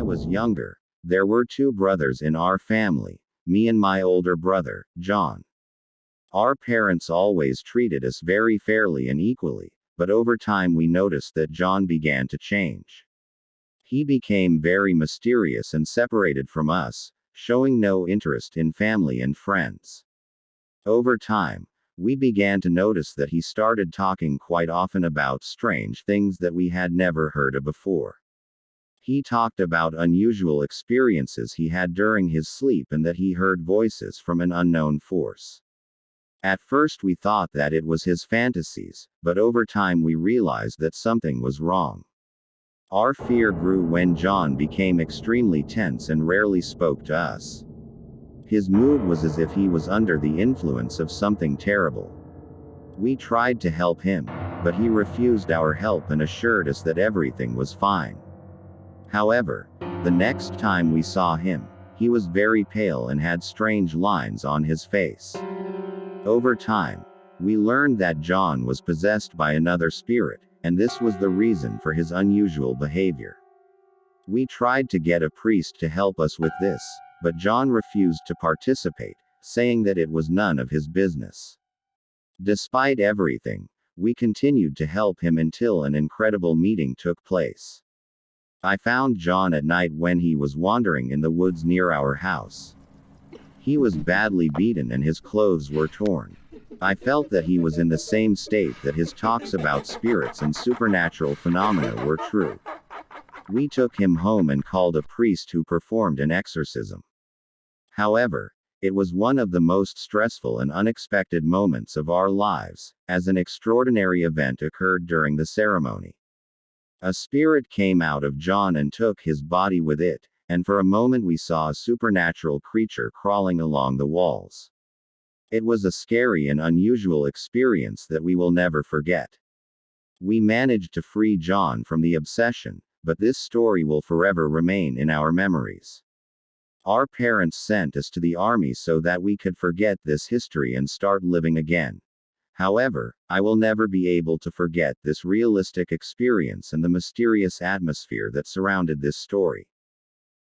was younger, there were two brothers in our family, me and my older brother, John. Our parents always treated us very fairly and equally, but over time we noticed that John began to change. He became very mysterious and separated from us, showing no interest in family and friends. Over time, we began to notice that he started talking quite often about strange things that we had never heard of before. He talked about unusual experiences he had during his sleep and that he heard voices from an unknown force. At first we thought that it was his fantasies, but over time we realized that something was wrong. Our fear grew when John became extremely tense and rarely spoke to us. His mood was as if he was under the influence of something terrible. We tried to help him, but he refused our help and assured us that everything was fine. However, the next time we saw him, he was very pale and had strange lines on his face. Over time, we learned that John was possessed by another spirit, and this was the reason for his unusual behavior. We tried to get a priest to help us with this, but John refused to participate, saying that it was none of his business. Despite everything, we continued to help him until an incredible meeting took place. I found John at night when he was wandering in the woods near our house. He was badly beaten and his clothes were torn. I felt that he was in the same state that his talks about spirits and supernatural phenomena were true. We took him home and called a priest who performed an exorcism. However, it was one of the most stressful and unexpected moments of our lives, as an extraordinary event occurred during the ceremony. A spirit came out of John and took his body with it, and for a moment we saw a supernatural creature crawling along the walls. It was a scary and unusual experience that we will never forget. We managed to free John from the obsession, but this story will forever remain in our memories. Our parents sent us to the army so that we could forget this history and start living again. However, I will never be able to forget this realistic experience and the mysterious atmosphere that surrounded this story.